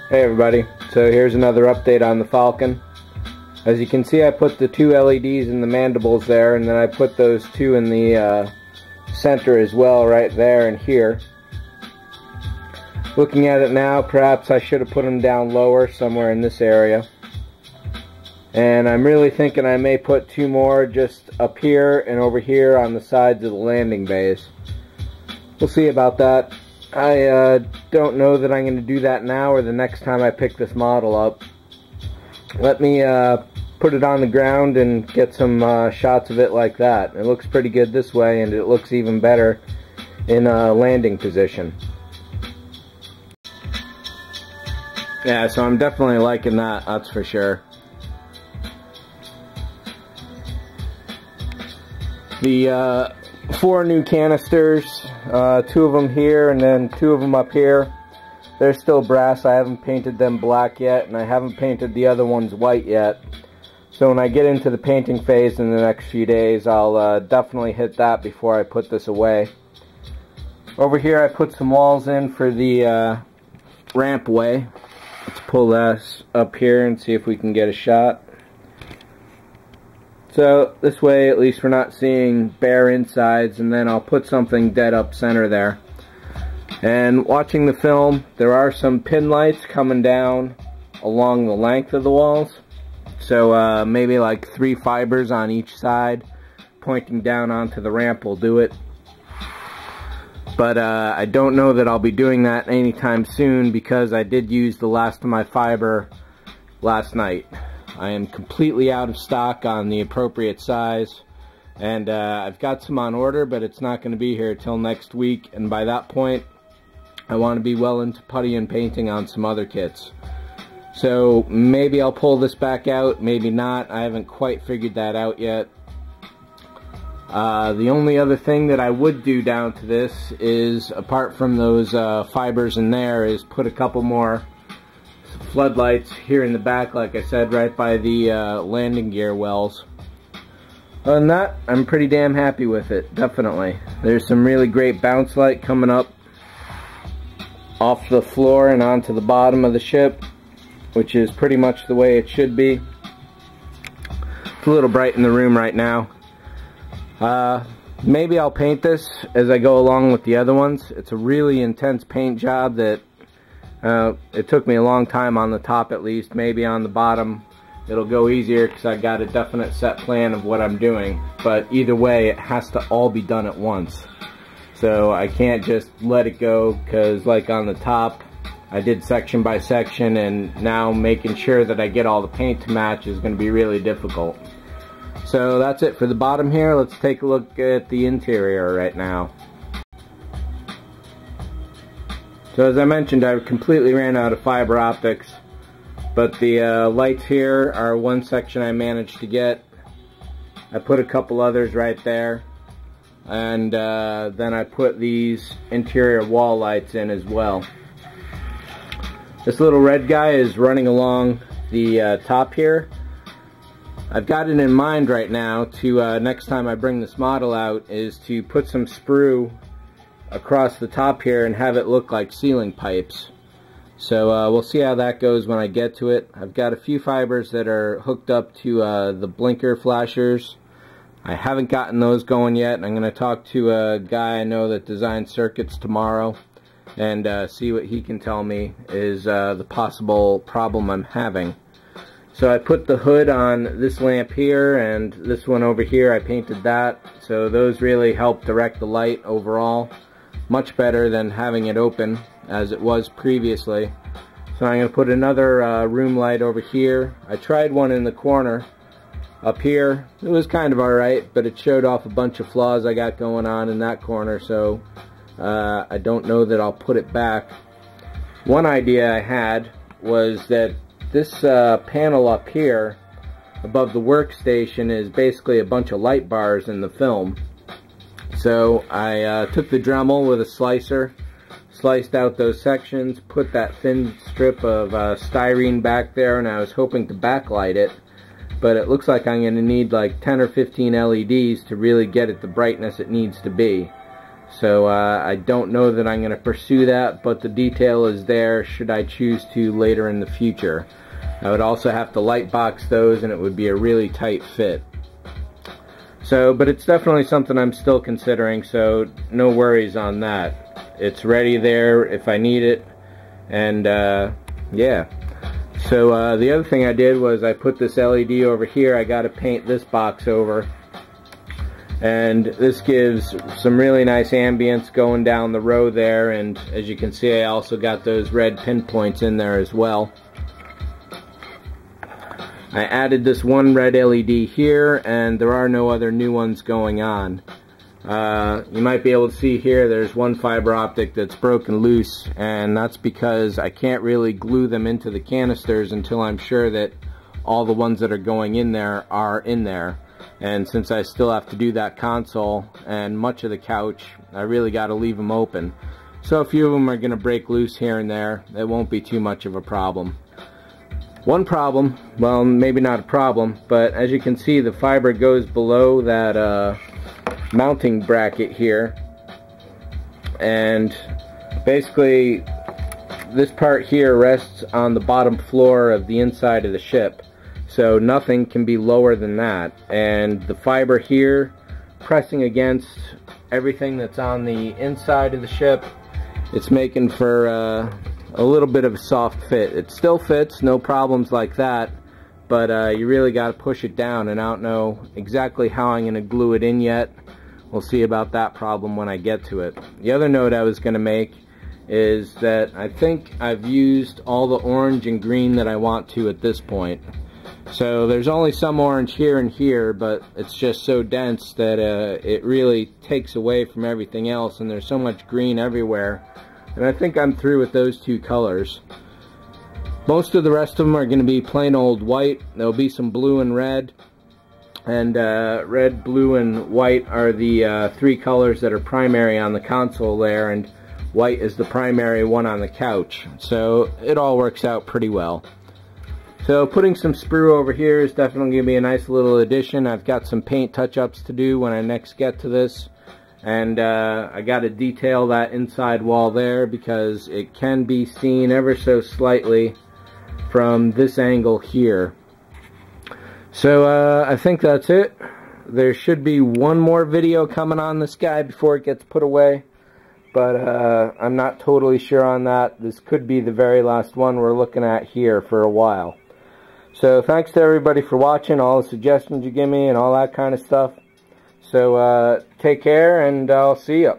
Hey everybody, so here's another update on the Falcon. As you can see, I put the two LEDs in the mandibles there, and then I put those two in the center as well, right there and here. Looking at it now, perhaps I should have put them down lower, somewhere in this area. And I'm really thinking I may put two more just up here and over here on the sides of the landing bays. We'll see about that. I don't know that I'm going to do that now or the next time I pick this model up. Let me put it on the ground and get some shots of it like that. It looks pretty good this way, and it looks even better in a landing position. Yeah, so I'm definitely liking that, that's for sure. The 4 new canisters, 2 of them here and then 2 of them up here. They're still brass. I haven't painted them black yet, and I haven't painted the other ones white yet. So when I get into the painting phase in the next few days, I'll definitely hit that before I put this away. Over here I put some walls in for the rampway. Let's pull this up here and see if we can get a shot. So this way at least we're not seeing bare insides, and then I'll put something dead up center there. And watching the film, there are some pin lights coming down along the length of the walls. So maybe like 3 fibers on each side pointing down onto the ramp will do it. But I don't know that I'll be doing that anytime soon, because I did use the last of my fiber last night. I am completely out of stock on the appropriate size, and I've got some on order, but it's not going to be here till next week, and by that point I want to be well into putty and painting on some other kits. So maybe I'll pull this back out, maybe not. I haven't quite figured that out yet. The only other thing that I would do down to this is, apart from those fibers in there, is put a couple more floodlights here in the back, like I said, right by the landing gear wells. Other than that, I'm pretty damn happy with it, definitely. There's some really great bounce light coming up off the floor and onto the bottom of the ship, which is pretty much the way it should be. It's a little bright in the room right now. Maybe I'll paint this as I go along with the other ones. It's a really intense paint job that it took me a long time on the top at least. Maybe on the bottom it'll go easier because I got a definite set plan of what I'm doing. But either way, it has to all be done at once. So I can't just let it go, because like on the top I did section by section, and now making sure that I get all the paint to match is going to be really difficult. So that's it for the bottom here. Let's take a look at the interior right now. So as I mentioned, I completely ran out of fiber optics, but the lights here are one section I managed to get. I put a couple others right there, and then I put these interior wall lights in as well. This little red guy is running along the top here. I've got it in mind right now to, next time I bring this model out, is to put some sprue across the top here and have it look like ceiling pipes. So we'll see how that goes when I get to it. I've got a few fibers that are hooked up to the blinker flashers. I haven't gotten those going yet, and I'm going to talk to a guy I know that designs circuits tomorrow and see what he can tell me is the possible problem I'm having. So I put the hood on this lamp here, and this one over here I painted that. So those really help direct the light overall. Much better than having it open as it was previously. So I'm going to put another room light over here. I tried one in the corner up here. It was kind of alright, but it showed off a bunch of flaws I got going on in that corner, so I don't know that I'll put it back. One idea I had was that this panel up here above the workstation is basically a bunch of light bars in the film. So I took the Dremel with a slicer, sliced out those sections, put that thin strip of styrene back there, and I was hoping to backlight it. But it looks like I'm going to need like 10 or 15 LEDs to really get it the brightness it needs to be. So I don't know that I'm going to pursue that, but the detail is there should I choose to later in the future. I would also have to light box those, and it would be a really tight fit. So, but it's definitely something I'm still considering, so no worries on that. It's ready there if I need it, and yeah. So the other thing I did was I put this LED over here. I got to paint this box over, and this gives some really nice ambience going down the row there, and as you can see, I also got those red pinpoints in there as well. I added this one red LED here, and there are no other new ones going on. You might be able to see here there's one fiber optic that's broken loose, and that's because I can't really glue them into the canisters until I'm sure that all the ones that are going in there are in there. And since I still have to do that console and much of the couch, I really got to leave them open. So a few of them are going to break loose here and there. It won't be too much of a problem. One problem, well, maybe not a problem, but as you can see, the fiber goes below that mounting bracket here, and basically this part here rests on the bottom floor of the inside of the ship, so nothing can be lower than that, and the fiber here pressing against everything that's on the inside of the ship, it's making for a little bit of a soft fit. It still fits, no problems like that, but you really got to push it down, and I don't know exactly how I'm going to glue it in yet. We'll see about that problem when I get to it. The other note I was going to make is that I think I've used all the orange and green that I want to at this point. So there's only some orange here and here, but it's just so dense that it really takes away from everything else, and there's so much green everywhere. And I think I'm through with those two colors. Most of the rest of them are going to be plain old white. There'll be some blue and red. And red, blue, and white are the three colors that are primary on the console there, and white is the primary one on the couch. So it all works out pretty well. So putting some sprue over here is definitely going to be a nice little addition. I've got some paint touch-ups to do when I next get to this. And I got to detail that inside wall there because it can be seen ever so slightly from this angle here. So I think that's it. There should be one more video coming on this guy before it gets put away, but I'm not totally sure on that. This could be the very last one we're looking at here for a while. So thanks to everybody for watching, all the suggestions you give me and all that kind of stuff. So take care, and I'll see you.